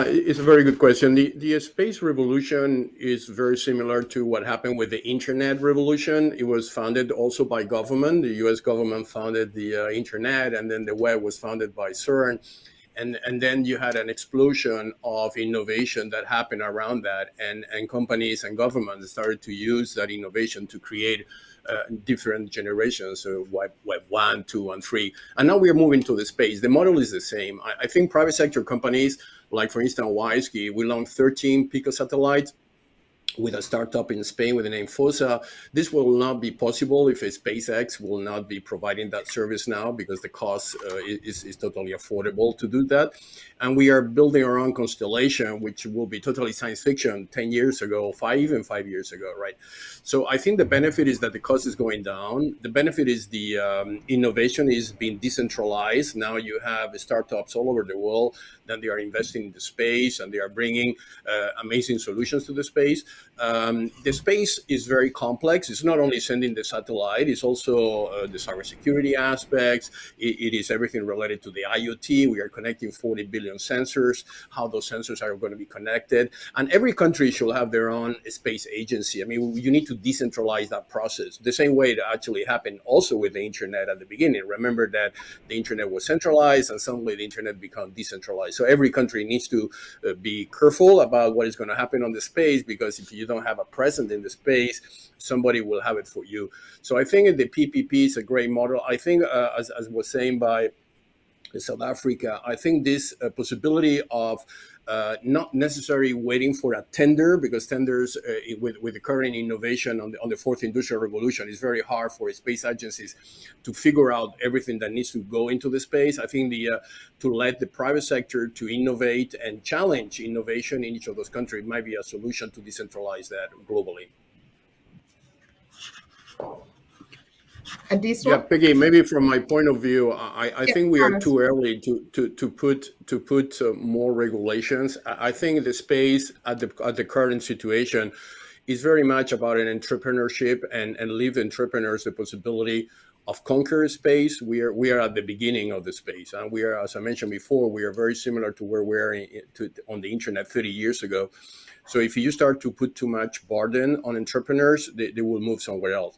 It's a very good question. The space revolution is very similar to what happened with the internet revolution. It was founded also by government. The US government founded the internet, and then the web was founded by CERN. And then you had an explosion of innovation that happened around that, and companies and governments started to use that innovation to create different generations, so web 1, 2, and 3. And now we are moving to the space. The model is the same. I think private sector companies, like for instance WISeKey, we launched 13 picosatellites with a startup in Spain with the name FOSA. This will not be possible if a SpaceX will not be providing that service now, because the cost is totally affordable to do that. And we are building our own constellation, which will be totally science fiction 10 years ago, even 5 years ago, right? So I think the benefit is that the cost is going down. The benefit is the innovation is being decentralized. Now you have startups all over the world that they are investing in the space, and they are bringing amazing solutions to the space. The space is very complex. It's not only sending the satellite, it's also the cybersecurity aspects. It is everything related to the IoT. We are connecting 40 billion sensors, how those sensors are going to be connected. And every country should have their own space agency. I mean, you need to decentralize that process. The same way that actually happened also with the internet at the beginning. Remember that the internet was centralized, and suddenly the internet became decentralized. So every country needs to be careful about what is going to happen on the space, because if you don't have a presence in the space, somebody will have it for you. So I think the PPP is a great model. I think, as was saying by South Africa, I think this possibility of not necessarily waiting for a tender, because tenders with the current innovation on the fourth industrial revolution, is very hard for space agencies to figure out everything that needs to go into the space. I think to let the private sector to innovate and challenge innovation in each of those countries might be a solution to decentralize that globally. Yeah, Peggy, maybe from my point of view, I think we are too early to put more regulations. I think the space at the current situation is very much about an entrepreneurship and leave entrepreneurs the possibility of conquer space. We are at the beginning of the space, and we are, as I mentioned before, we are very similar to where we are on the internet 30 years ago. So if you start to put too much burden on entrepreneurs, they will move somewhere else.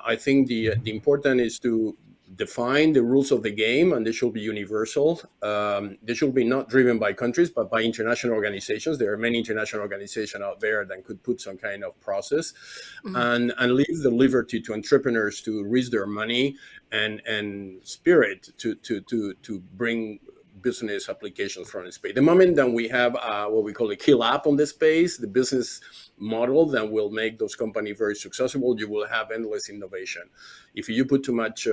I think the important is to define the rules of the game, and they should be universal. They should be not driven by countries, but by international organizations. There are many international organizations out there that could put some kind of process, and leave the liberty to entrepreneurs to risk their money and spirit to bring business applications from space. The moment that we have what we call a kill app on the space, the business model that will make those companies very successful, you will have endless innovation. If you put too much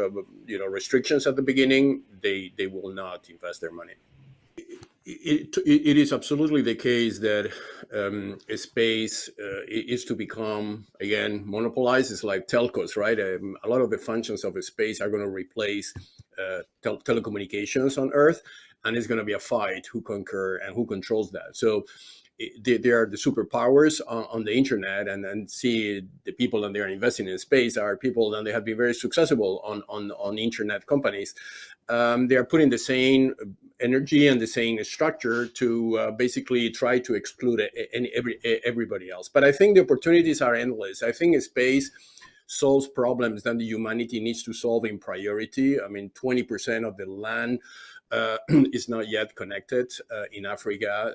restrictions at the beginning, they will not invest their money. It is absolutely the case that space is to become, again, monopolized. It's like telcos, right? A lot of the functions of a space are going to replace telecommunications on Earth, and it's going to be a fight who controls that. So they are the superpowers on the internet, and see the people that they are investing in space are people that they have been very successful on internet companies. They are putting the same energy and the same structure to basically try to exclude everybody else. But I think the opportunities are endless. I think space solves problems that the humanity needs to solve in priority. I mean, 20% of the land is not yet connected in Africa.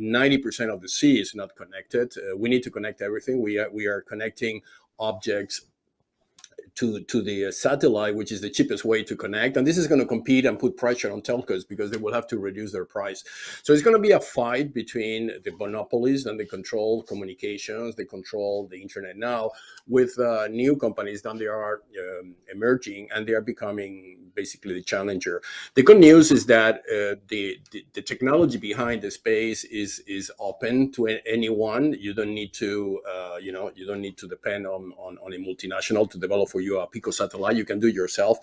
90% of the sea is not connected. We need to connect everything. We are connecting objects to the satellite, which is the cheapest way to connect. And this is going to compete and put pressure on telcos, because they will have to reduce their price. So it's going to be a fight between the monopolies, and they control communications, they control the internet now, with new companies that they are emerging, and they are becoming basically the challenger. The good news is that the technology behind the space is open to anyone. You don't need to you don't need to depend on a multinational to develop for for you a pico satellite. You can do it yourself.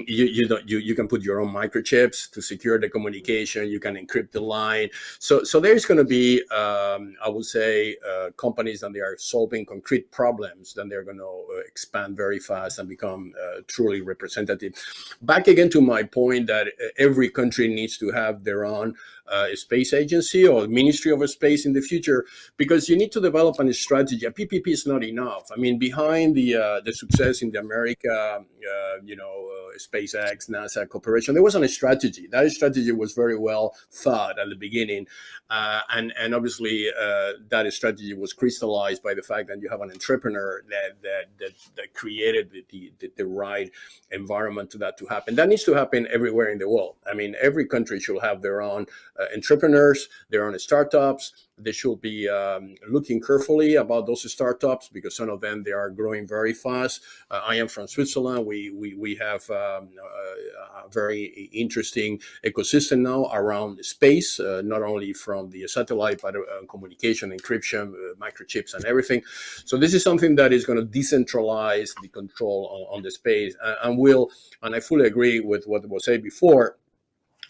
You can put your own microchips to secure the communication. You can encrypt the line. So there's going to be, I would say, companies that they are solving concrete problems. Then they're going to expand very fast and become truly representative. Back again to my point that every country needs to have their own space agency or Ministry of Space in the future, because you need to develop a strategy. A PPP is not enough. I mean, behind the success in the America, SpaceX, NASA cooperation, there wasn't a strategy. That strategy was very well thought at the beginning, and obviously that strategy was crystallized by the fact that you have an entrepreneur that created the right environment to that to happen. That needs to happen everywhere in the world. I mean, every country should have their own entrepreneurs, their own startups. They should be looking carefully about those startups, because some of them, they are growing very fast. I am from Switzerland. We have a very interesting ecosystem now around space, not only from the satellite, but communication, encryption, microchips, and everything. So this is something that is going to decentralize the control on the space, and I fully agree with what was said before.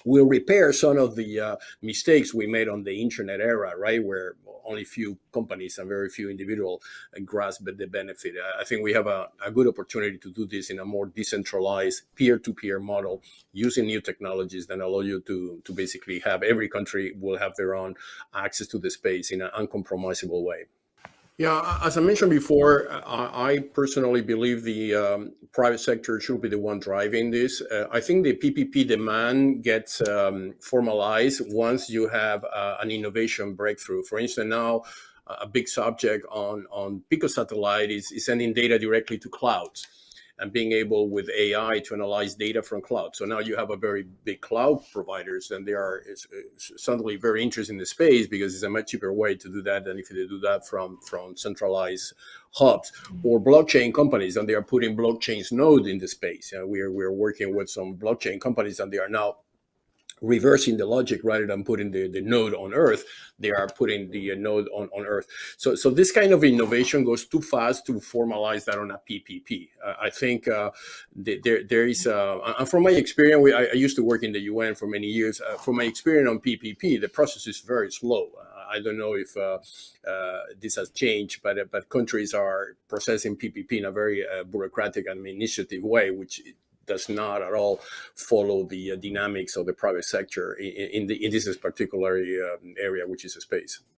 We'll repair some of the mistakes we made on the internet era, right, where only few companies and very few individuals grasp the benefit. I think we have a good opportunity to do this in a more decentralized peer-to-peer model, using new technologies that allow you to basically have every country will have their own access to the space in an uncompromisable way. Yeah, as I mentioned before, I personally believe the private sector should be the one driving this. I think the PPP demand gets formalized once you have an innovation breakthrough. For instance, now a big subject on Pico satellite is sending data directly to clouds and being able with AI to analyze data from cloud. So now you have a very big cloud providers, and they are suddenly very interested in the space, because it's a much cheaper way to do that than if they do that from centralized hubs. Or blockchain companies, and they are putting blockchains node in the space. We're working with some blockchain companies, and they are now reversing the logic. Rather than putting the node on Earth, they are putting the node on Earth. So this kind of innovation goes too fast to formalize that on a PPP. I think there is, and from my experience, I used to work in the UN for many years. From my experience on PPP, the process is very slow. I don't know if this has changed, but countries are processing PPP in a very bureaucratic and administrative way, which does not at all follow the dynamics of the private sector in this particular area, which is a space.